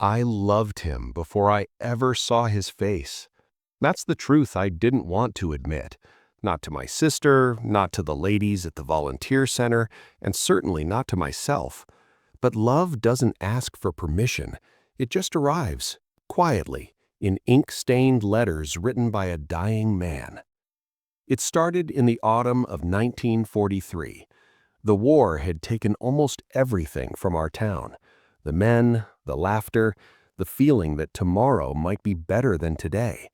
I loved him before I ever saw his face. That's the truth I didn't want to admit. Not to my sister, not to the ladies at the volunteer center, and certainly not to myself. But love doesn't ask for permission. It just arrives, quietly, in ink-stained letters written by a dying man. It started in the autumn of 1943. The war had taken almost everything from our town. The men, the laughter, the feeling that tomorrow might be better than today.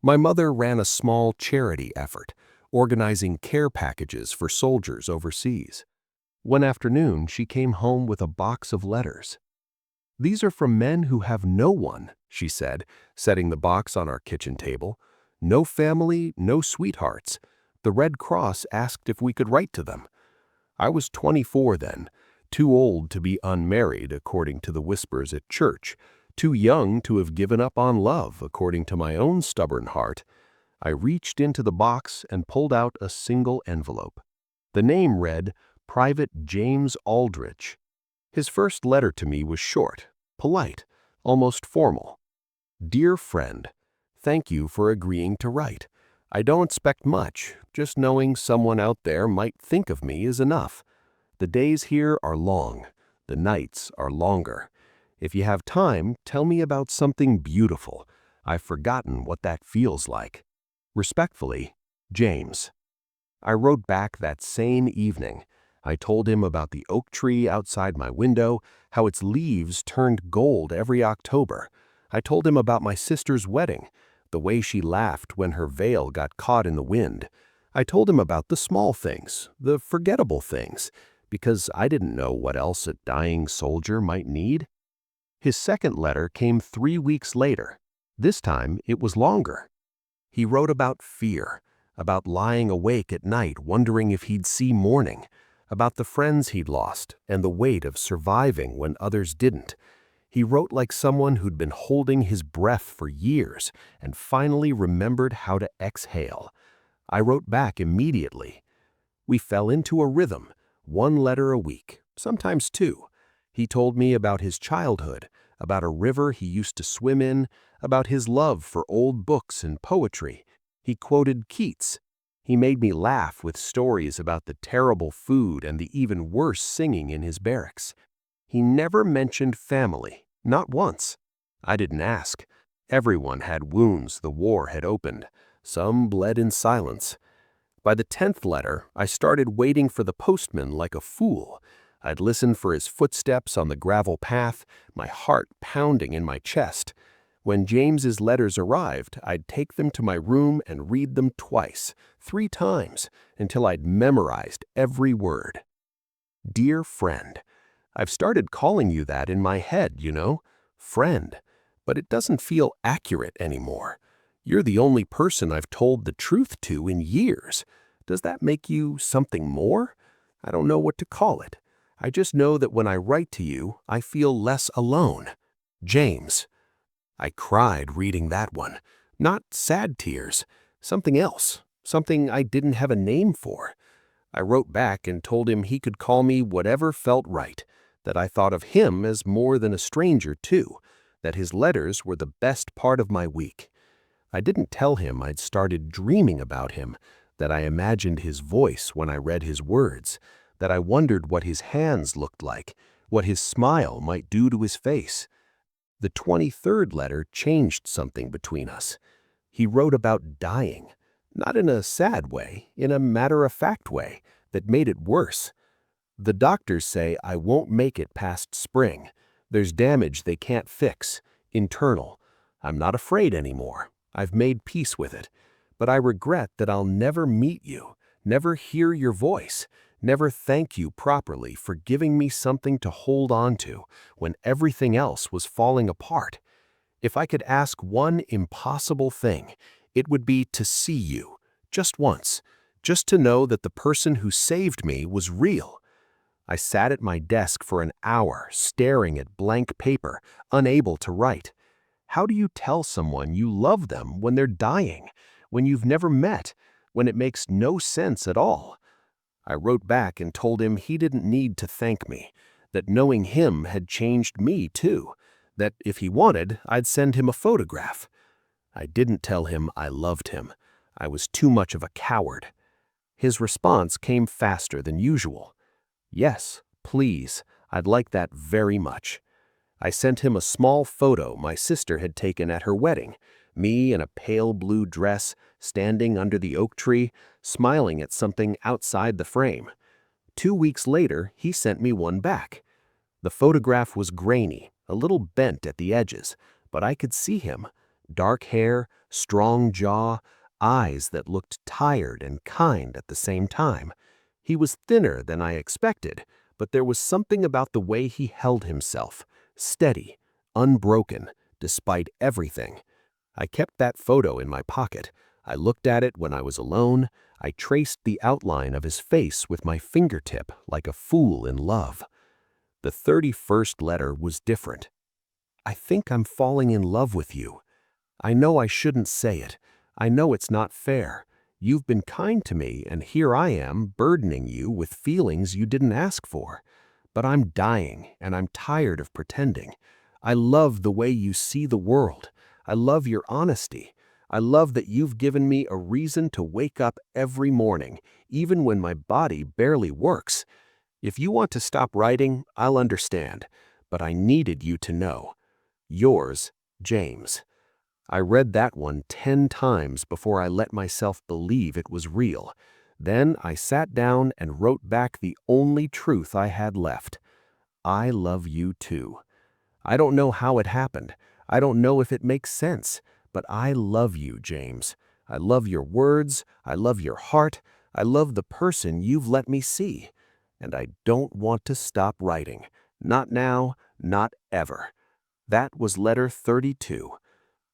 My mother ran a small charity effort, organizing care packages for soldiers overseas. One afternoon, she came home with a box of letters. "These are from men who have no one," she said, setting the box on our kitchen table. "No family, no sweethearts. The Red Cross asked if we could write to them." I was 24 then, too old to be unmarried, according to the whispers at church, too young to have given up on love, according to my own stubborn heart. I reached into the box and pulled out a single envelope. The name read, Private James Aldrich. His first letter to me was short, polite, almost formal. "Dear friend, thank you for agreeing to write. I don't expect much, just knowing someone out there might think of me is enough. The days here are long, the nights are longer. If you have time, tell me about something beautiful. I've forgotten what that feels like. Respectfully, James." I wrote back that same evening. I told him about the oak tree outside my window, how its leaves turned gold every October. I told him about my sister's wedding, the way she laughed when her veil got caught in the wind. I told him about the small things, the forgettable things, because I didn't know what else a dying soldier might need. His second letter came 3 weeks later. This time it was longer. He wrote about fear, about lying awake at night wondering if he'd see morning, about the friends he'd lost and the weight of surviving when others didn't. He wrote like someone who'd been holding his breath for years and finally remembered how to exhale. I wrote back immediately. We fell into a rhythm, 1 letter a week, sometimes 2. He told me about his childhood, about a river he used to swim in, about his love for old books and poetry. He quoted Keats. He made me laugh with stories about the terrible food and the even worse singing in his barracks. He never mentioned family, not once. I didn't ask. Everyone had wounds the war had opened. Some bled in silence. By the 10th letter, I started waiting for the postman like a fool. I'd listen for his footsteps on the gravel path, my heart pounding in my chest. When James's letters arrived, I'd take them to my room and read them twice, 3 times, until I'd memorized every word. Dear friend, I've started calling you that in my head, you know, friend, but it doesn't feel accurate anymore. You're the only person I've told the truth to in years. Does that make you something more? I don't know what to call it. I just know that when I write to you, I feel less alone. James. I cried reading that one. Not sad tears. Something else. Something I didn't have a name for. I wrote back and told him he could call me whatever felt right, that I thought of him as more than a stranger too, that his letters were the best part of my week. I didn't tell him I'd started dreaming about him, that I imagined his voice when I read his words, that I wondered what his hands looked like, what his smile might do to his face. The 23rd letter changed something between us. He wrote about dying, not in a sad way, in a matter-of-fact way that made it worse. The doctors say I won't make it past spring. There's damage they can't fix, internal. I'm not afraid anymore. I've made peace with it. But I regret that I'll never meet you, never hear your voice, never thank you properly for giving me something to hold on to when everything else was falling apart. If I could ask one impossible thing, it would be to see you, just once, just to know that the person who saved me was real. I sat at my desk for an hour, staring at blank paper, unable to write. How do you tell someone you love them when they're dying, when you've never met, when it makes no sense at all? I wrote back and told him he didn't need to thank me, that knowing him had changed me too, that if he wanted, I'd send him a photograph. I didn't tell him I loved him. I was too much of a coward. His response came faster than usual. Yes, please, I'd like that very much. I sent him a small photo my sister had taken at her wedding, me in a pale blue dress, standing under the oak tree, smiling at something outside the frame. 2 weeks later, he sent me one back. The photograph was grainy, a little bent at the edges, but I could see him. Dark hair, strong jaw, eyes that looked tired and kind at the same time. He was thinner than I expected, but there was something about the way he held himself, steady, unbroken, despite everything. I kept that photo in my pocket. I looked at it when I was alone. I traced the outline of his face with my fingertip like a fool in love. The 31st letter was different. I think I'm falling in love with you. I know I shouldn't say it. I know it's not fair. You've been kind to me, and here I am burdening you with feelings you didn't ask for. But I'm dying, and I'm tired of pretending. I love the way you see the world. I love your honesty. I love that you've given me a reason to wake up every morning, even when my body barely works. If you want to stop writing, I'll understand, but I needed you to know. Yours, James. I read that one 10 times before I let myself believe it was real. Then I sat down and wrote back the only truth I had left. I love you too. I don't know how it happened. I don't know if it makes sense, but I love you, James. I love your words. I love your heart. I love the person you've let me see. And I don't want to stop writing. Not now, not ever. That was letter 32.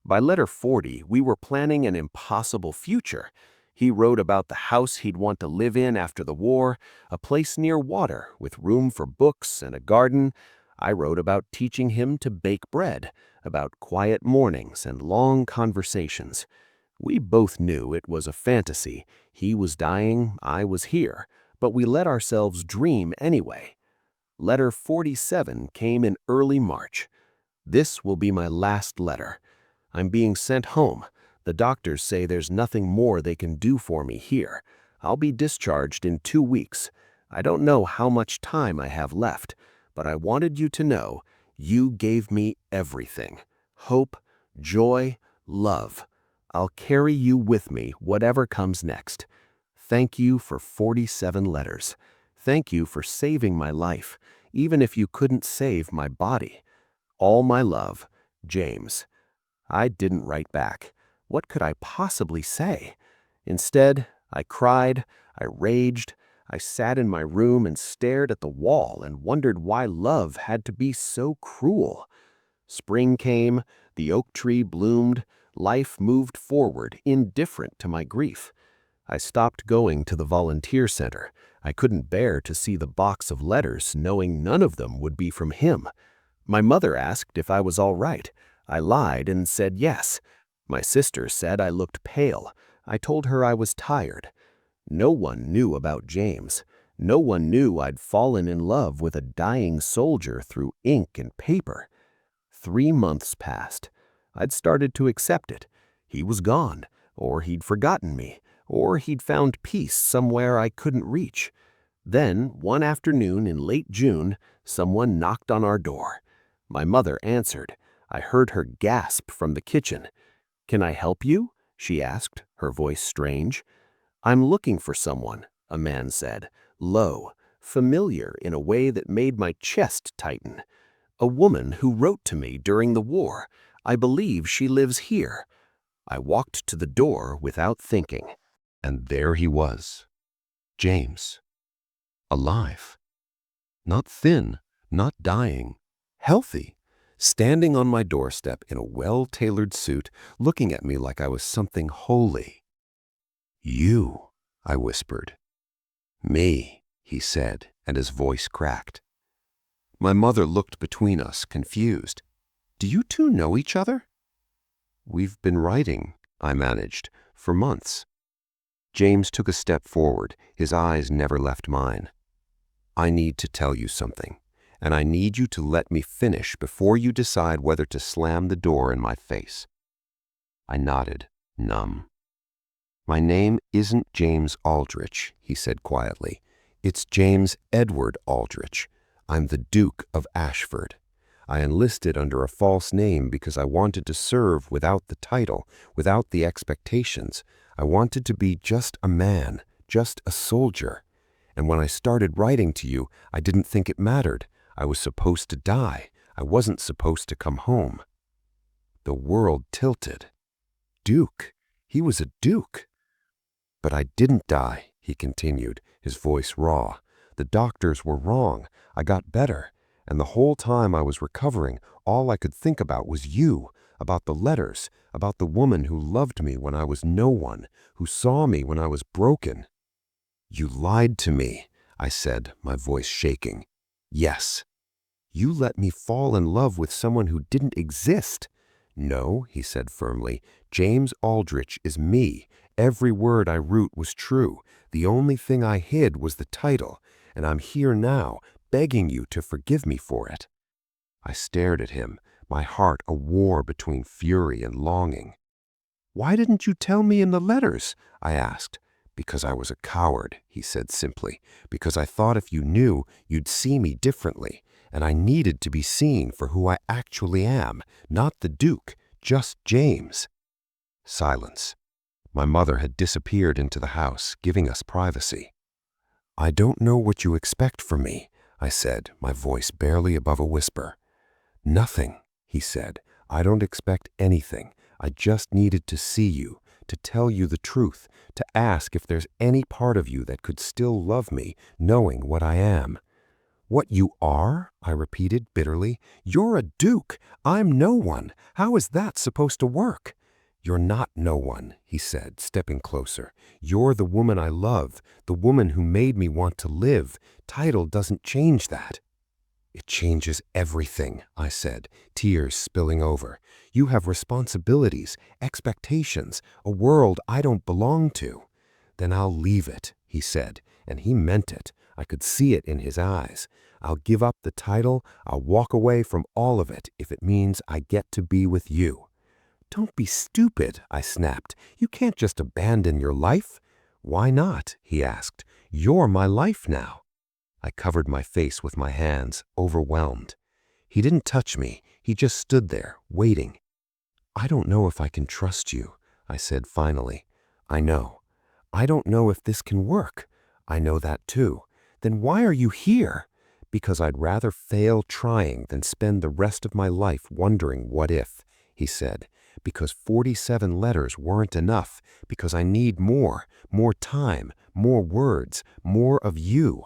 By letter 40, we were planning an impossible future. He wrote about the house he'd want to live in after the war, a place near water with room for books and a garden. I wrote about teaching him to bake bread, about quiet mornings and long conversations. We both knew it was a fantasy. He was dying, I was here, but we let ourselves dream anyway. Letter 47 came in early March. This will be my last letter. I'm being sent home. The doctors say there's nothing more they can do for me here. I'll be discharged in 2 weeks. I don't know how much time I have left, but I wanted you to know you gave me everything. Hope, joy, love. I'll carry you with me, whatever comes next. Thank you for 47 letters. Thank you for saving my life, even if you couldn't save my body. All my love, James. I didn't write back. What could I possibly say? Instead, I cried, I raged, I sat in my room and stared at the wall and wondered why love had to be so cruel. Spring came, the oak tree bloomed, life moved forward, indifferent to my grief. I stopped going to the volunteer center. I couldn't bear to see the box of letters, knowing none of them would be from him. My mother asked if I was all right. I lied and said yes. My sister said I looked pale. I told her I was tired. No one knew about James. No one knew I'd fallen in love with a dying soldier through ink and paper. 3 months passed. I'd started to accept it. He was gone, or he'd forgotten me, or he'd found peace somewhere I couldn't reach. Then, one afternoon in late June, someone knocked on our door. My mother answered. I heard her gasp from the kitchen. "Can I help you?" she asked, her voice strange. "I'm looking for someone," a man said, low, familiar in a way that made my chest tighten. "A woman who wrote to me during the war. I believe she lives here." I walked to the door without thinking, and there he was. James. Alive. Not thin, not dying. Healthy. Standing on my doorstep in a well-tailored suit, looking at me like I was something holy. "You," I whispered. "Me," he said, and his voice cracked. My mother looked between us, confused. "Do you two know each other?" "We've been writing," I managed, "for months." James took a step forward. His eyes never left mine. "I need to tell you something, and I need you to let me finish before you decide whether to slam the door in my face." I nodded, numb. "My name isn't James Aldrich," he said quietly. "It's James Edward Aldrich. I'm the Duke of Ashford. I enlisted under a false name because I wanted to serve without the title, without the expectations. I wanted to be just a man, just a soldier. And when I started writing to you, I didn't think it mattered. I was supposed to die. I wasn't supposed to come home." The world tilted. Duke. He was a duke. "But I didn't die," he continued, his voice raw. "The doctors were wrong. I got better. And the whole time I was recovering, all I could think about was you, about the letters, about the woman who loved me when I was no one, who saw me when I was broken." "You lied to me," I said, my voice shaking. "Yes." "You let me fall in love with someone who didn't exist." "No," he said firmly. "James Aldrich is me. Every word I wrote was true. The only thing I hid was the title, and I'm here now, begging you to forgive me for it." I stared at him, my heart a war between fury and longing. "Why didn't you tell me in the letters?" I asked. "Because I was a coward," he said simply. "Because I thought if you knew, you'd see me differently. And I needed to be seen for who I actually am, not the Duke, just James." Silence. My mother had disappeared into the house, giving us privacy. "I don't know what you expect from me," I said, my voice barely above a whisper. "Nothing," he said. "I don't expect anything. I just needed to see you, to tell you the truth, to ask if there's any part of you that could still love me, knowing what I am." "What you are?" I repeated bitterly. "You're a duke. I'm no one. How is that supposed to work?" "You're not no one," he said, stepping closer. "You're the woman I love, the woman who made me want to live. Title doesn't change that." "It changes everything," I said, tears spilling over. "You have responsibilities, expectations, a world I don't belong to." "Then I'll leave it," he said, and he meant it. I could see it in his eyes. "I'll give up the title. I'll walk away from all of it if it means I get to be with you." "Don't be stupid," I snapped. "You can't just abandon your life." "Why not?" he asked. "You're my life now." I covered my face with my hands, overwhelmed. He didn't touch me. He just stood there, waiting. "I don't know if I can trust you," I said finally. "I know. I don't know if this can work." "I know that too." "Then why are you here?" "Because I'd rather fail trying than spend the rest of my life wondering what if," he said. "Because 47 letters weren't enough. Because I need more time, more words, more of you."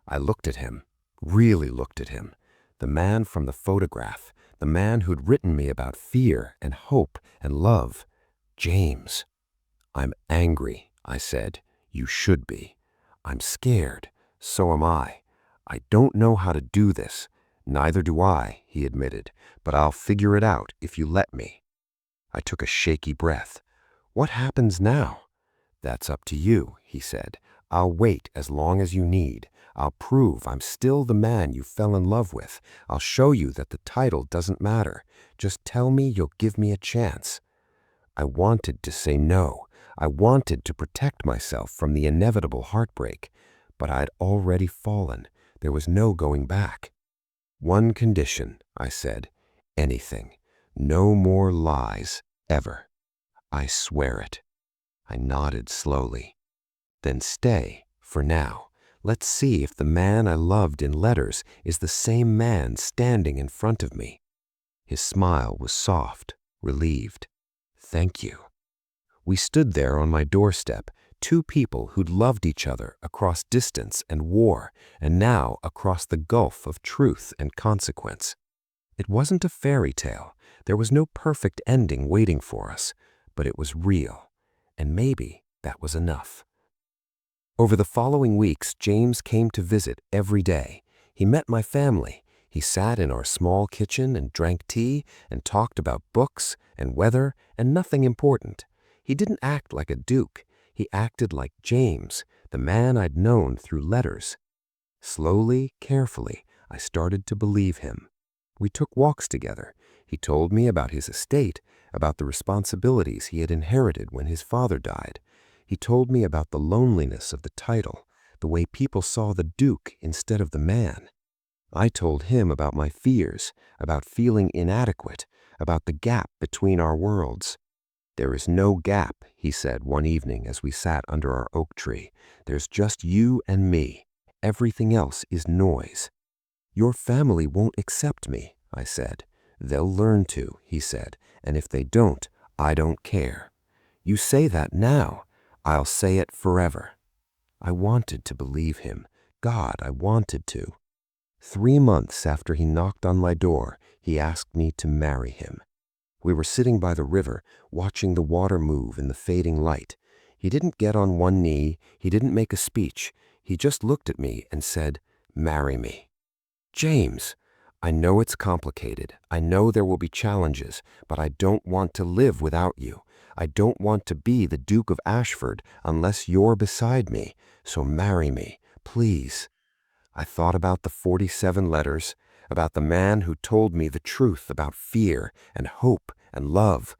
I looked at him, really looked at him. The man from the photograph, the man who'd written me about fear and hope and love. James. "I'm angry," I said. "You should be. I'm scared. So am I. I don't know how to do this." "Neither do I," he admitted, "but I'll figure it out if you let me." I took a shaky breath. "What happens now?" "That's up to you," he said. "I'll wait as long as you need. I'll prove I'm still the man you fell in love with. I'll show you that the title doesn't matter. Just tell me you'll give me a chance." I wanted to say no. I wanted to protect myself from the inevitable heartbreak, but I'd already fallen. There was no going back. "One condition," I said. "Anything. No more lies, ever. I swear it." I nodded slowly. "Then stay, for now. Let's see if the man I loved in letters is the same man standing in front of me." His smile was soft, relieved. "Thank you." We stood there on my doorstep, two people who'd loved each other across distance and war, and now across the gulf of truth and consequence. It wasn't a fairy tale. There was no perfect ending waiting for us, but it was real, and maybe that was enough. Over the following weeks, James came to visit every day. He met my family. He sat in our small kitchen and drank tea and talked about books and weather and nothing important. He didn't act like a duke. He acted like James, the man I'd known through letters. Slowly, carefully, I started to believe him. We took walks together. He told me about his estate, about the responsibilities he had inherited when his father died. He told me about the loneliness of the title, the way people saw the Duke instead of the man. I told him about my fears, about feeling inadequate, about the gap between our worlds. "There is no gap," he said one evening as we sat under our oak tree. "There's just you and me. Everything else is noise." "Your family won't accept me," I said. "They'll learn to," he said, "and if they don't, I don't care." "You say that now. I'll say it forever." I wanted to believe him. God, I wanted to. 3 months after he knocked on my door, he asked me to marry him. We were sitting by the river, watching the water move in the fading light. He didn't get on one knee. He didn't make a speech. He just looked at me and said, "Marry me." "James, I know it's complicated. I know there will be challenges, but I don't want to live without you. I don't want to be the Duke of Ashford unless you're beside me. So marry me, please." I thought about the 47 letters, about the man who told me the truth about fear and hope and love.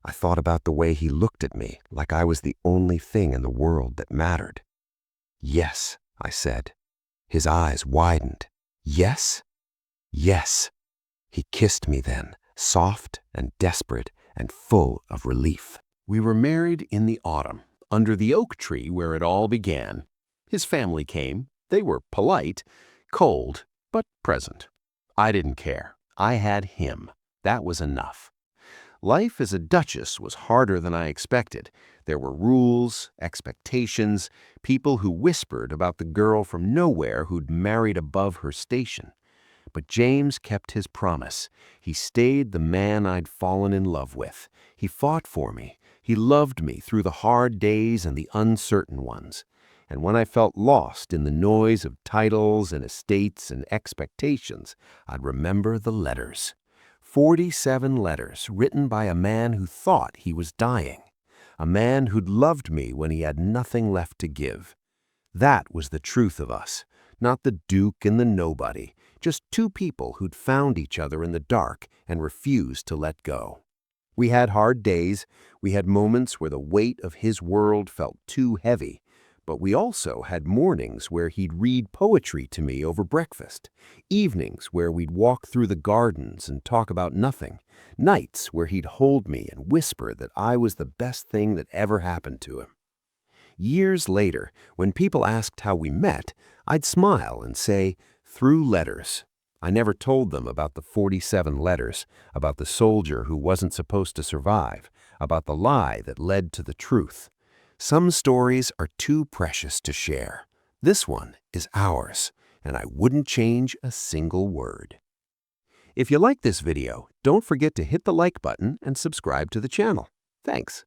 I thought about the way he looked at me like I was the only thing in the world that mattered. "Yes," I said. His eyes widened. "Yes?" "Yes." He kissed me then, soft and desperate and full of relief. We were married in the autumn, under the oak tree where it all began. His family came. They were polite, cold, but present. I didn't care. I had him. That was enough. Life as a duchess was harder than I expected. There were rules, expectations, people who whispered about the girl from nowhere who'd married above her station. But James kept his promise. He stayed the man I'd fallen in love with. He fought for me. He loved me through the hard days and the uncertain ones. And when I felt lost in the noise of titles and estates and expectations, I'd remember the letters. 47 letters written by a man who thought he was dying. A man who'd loved me when he had nothing left to give. That was the truth of us, not the Duke and the nobody, just two people who'd found each other in the dark and refused to let go. We had hard days. We had moments where the weight of his world felt too heavy. But we also had mornings where he'd read poetry to me over breakfast, evenings where we'd walk through the gardens and talk about nothing, nights where he'd hold me and whisper that I was the best thing that ever happened to him. Years later, when people asked how we met, I'd smile and say, "Through letters." I never told them about the 47 letters, about the soldier who wasn't supposed to survive, about the lie that led to the truth. Some stories are too precious to share. This one is ours, and I wouldn't change a single word. If you like this video, don't forget to hit the like button and subscribe to the channel. Thanks.